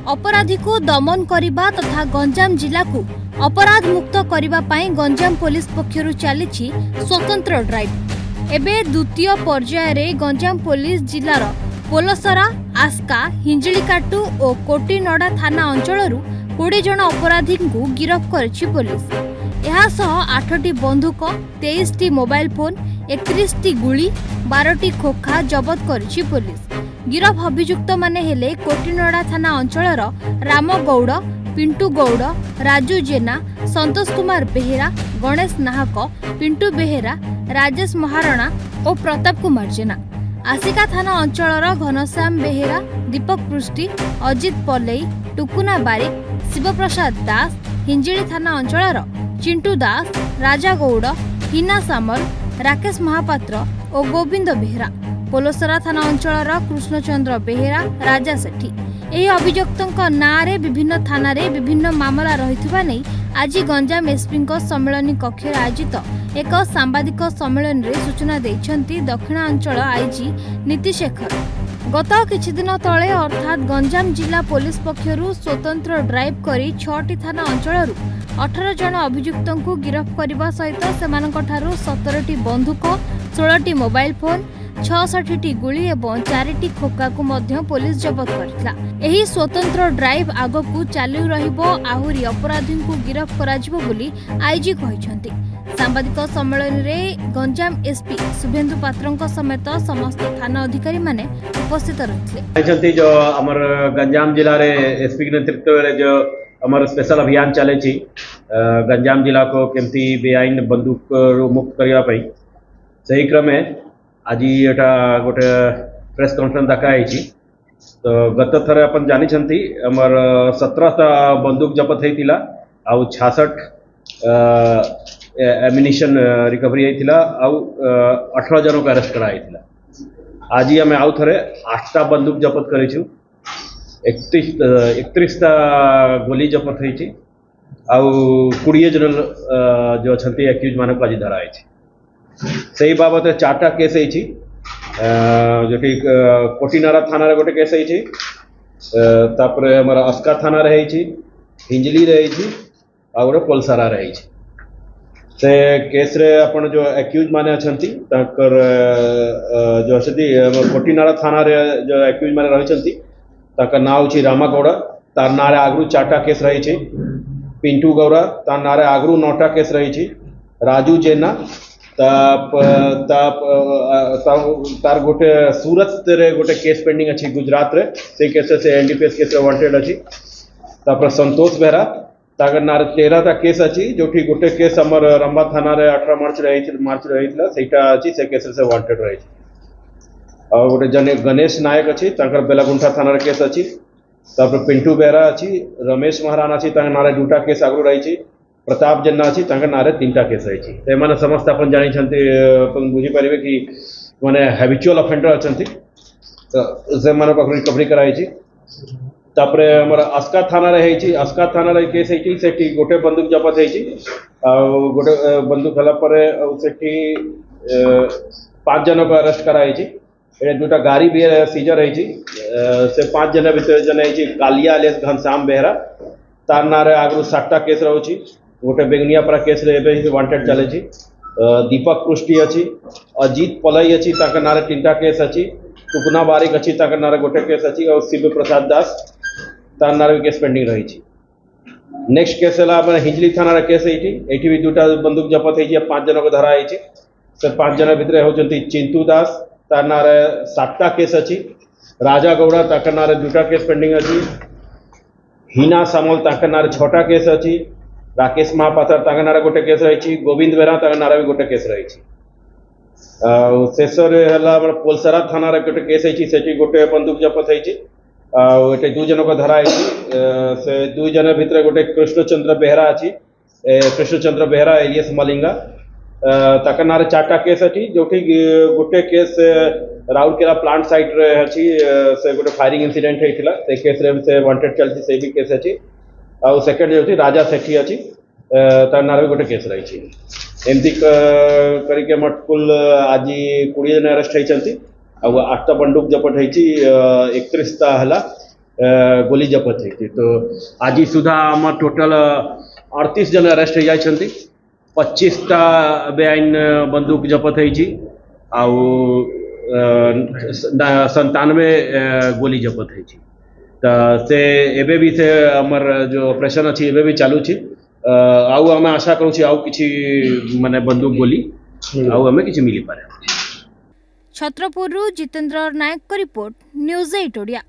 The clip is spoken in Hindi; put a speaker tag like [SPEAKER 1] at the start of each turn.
[SPEAKER 1] अपराधी को दमन करने तथा गंजाम जिला को अपराध मुक्त करने गंजाम पुलिस पक्षरु चली स्वतंत्र ड्राइव। एबे द्वितीय पर्याय रे गंजाम पुलिस जिलार पोलसरा, आस्का, हिंजिकाटू और कोटिनड़ा थाना अंचल 20 जन अपराधी को गिरफ्त करिछि पुलिस। एहासह 8टी बंदूक, 23टी मोबाइल फोन, 31टी गुली, 12टी खोखा जबत करिछि पुलिस। गिरफ अभियुक्त माने हेले कोटिनड़ा थाना अंचलर राम गौड़, पिंटू गौड़, राजू जेना, संतोष कुमार बेहेरा, गणेश नाहक, पिंटू बेहेरा, राजेश महाराणा और प्रताप कुमार जेना। आसिका थाना अंचलर घनश्याम बेहेरा, दीपक पृष्टि, अजित पल्लई, टुकुना बारिक, शिवप्रसाद दास, हिंजिली थाना अंचलर चिंटू दास, राजा गौड़, हिना सामल, राकेश महापात्र और गोविंद बेहेरा। पोलसरा थाना अंचलर कृष्णचंद्र बेहेरा, राजा सेठी। एही अभियुक्तों नारे विभिन्न थाना रे विभिन्न मामला रहिथिबा नै आज गंजाम एसपी सम्मेलन कक्ष आयोजित एक सांबादिक सम्मेलन रे सूचना दैछंती दक्षिणांचल आईजी नीतिशेखर। गत किछि दिन तले अर्थात गंजाम जिला पुलिस पक्षरु स्वतंत्र ड्राइव करी 6टी थाना अंचलरू 18 जन अभियुक्तों को गिरफ्त करने सहित सेमानंकठारु 17टी बंदूक, 16टी मोबाइल फोन, 66टी गुली और 4टी खोका को मध्य पुलिस जबत करथिला। एही स्वतंत्र ड्राइव आगकू चालू रहिबो, आहुरी अपराधी को गिरफ्त कराजिबो बोली आईजी कहिसंती। सांबादिक सम्मेलन रे गंजाम एसपी शुभेंदु पात्रंक समेत समस्त थाना अधिकारी माने उपस्थित रहिथिले।
[SPEAKER 2] जो हमर गंजाम जिला रे एसपी के नेतृत्व रे जो हमर स्पेशल अभियान चले छी गंजाम जिला को केमती बेआईन बंदूक मुक्त करबा पई सही क्रम में आज एटा गोटे प्रेस कॉन्फ्रेंस डकाई तो गत थर अपन जानी हमर 17टा बंदूक जबत होता आउ 66 एमिनिशन रिकवरी होता आउ 18 जन को अरेस्ट कराई आज आम आउ थे 8टा बंदूक जबत करूँ 31टा गोली जबत होती आउ 20 जन जो अच्छा एक्यूज मान को आज धराई से बाबद 4टा केस होती जो कि कोटिनारा थाना गोटे केस होती अस्का थाना रही हिंजली रही आ गोटे पोलसारा रही से केस रे अपन जो एक्यूज माने अछंती ताकर जो अछंती कोटिनारा थाना रे जो एक्यूज माने रहिसंती ताकर नाम होची रामा गौड़ा तार नारे आगरू 4टा केस रही पिंटू गौड़ा तार नारे आगरू 9टा केस रही राजू जेना तार गोटे सूरत रे गोटे केस पेंडिंग अच्छी गुजरात रे से केस से एनडीपीएस केस रे वांटेड अच्छी तापर संतोष बेहरा ताकर नार 13टा केस अच्छी जो कि गोटे केस हमर रंबा थाना रे 18 मार्च रही सेटा अच्छी से केस से वांटेड रही और गोटे जने गणेश नायक अच्छी ताकर बेलागुंठा थाना रे केस अच्छी तापर पिंटू बेहरा अच्छी रमेश महाराणा अच्छी ताकर नारे 2टा केस आगु रही प्रताप जेना अच्छी नारे 3टा केस रही मैंने समस्त अपन जानी बुझीपारे कि मैंने हैबिचुअल अफेंडर अच्छा तो से रिकवरी कराई तापर हमर अस्का थाना रही अस्का थाना रे केस होती सेठी गोटे बंदूक जबत होती गोटे बंदूक हला परे सेठी 5 जन को अरेस्ट कराई 2टा गाड़ी भी सीजर होती से 5 जन भीतर जन कालिया लेस घनश्याम बेहरा तार नारे आगु 7टा केस रोची गोटे बेगनियापरा केस रे वांटेड चले दीपक पृष्टि अच्छी अजित पलई अच्छी नारे 3टा केस अच्छी टुकुना बारिक अच्छी नारे गोटे केस अच्छी और शिव प्रसाद दास तार नारे भी केस पेंडिंग रही नेक्स्ट केस है हिंजली थाना केस ये भी 2टा बंदूक जबत होती 5 जन को धरा से 5 जन भितर होती चिंटू दास तार नारे 7टा केस अच्छी राजा गौड़ा ताकर नारे 2टा केस पेंडिंग अच्छी हिना सामल ताकर नारे 6टा केस अच्छी राकेश महापात्र ताकर नारे गोटे केस रही गोविंद बेहरा ताकर नारे भी गोटे केस रही शेष पोलसरा थाना गोटे केस होती गोटे बंदूक जबत होती 2 जन को धरा से 2 जन भितर गोटे कृष्णचंद्र बेहरा अच्छी कृष्णचंद्र बेहरा एलियस मलिंगा ताकर नारे 4टा केस अच्छी जो कि गोटे केस राउरकेला प्लांट साइट रे अच्छी से गोटे फायरिंग इंसिडेंट होता से केस रे से वांटेड चलती से भी केस अच्छी आउ सेकेंड जो राजा सेठी अच्छी तार नारे गोटे केस रही एमती करके मोट कुल आज 20 जन अरेस्ट होती 8टा बंदूक जबत होती 31टा है गोली जपत होती। तो आज सुधा आम टोटल 38 जन अरेस्ट हो जाती, 25टा बेआईन बंदूक जपत होती, आउ 97 गोली जपत होती। तो से एबे भी से हमर जो ऑपरेशन अच्छी एबे भी चालू छी। आउ आम आशा करूँ आउ किछि माने बंदूक गोली आउ हमें किछि मिली पारे।
[SPEAKER 1] छत्रपुरु जितेंद्र नायक को रिपोर्ट, न्यूज़ 8 ओडिया।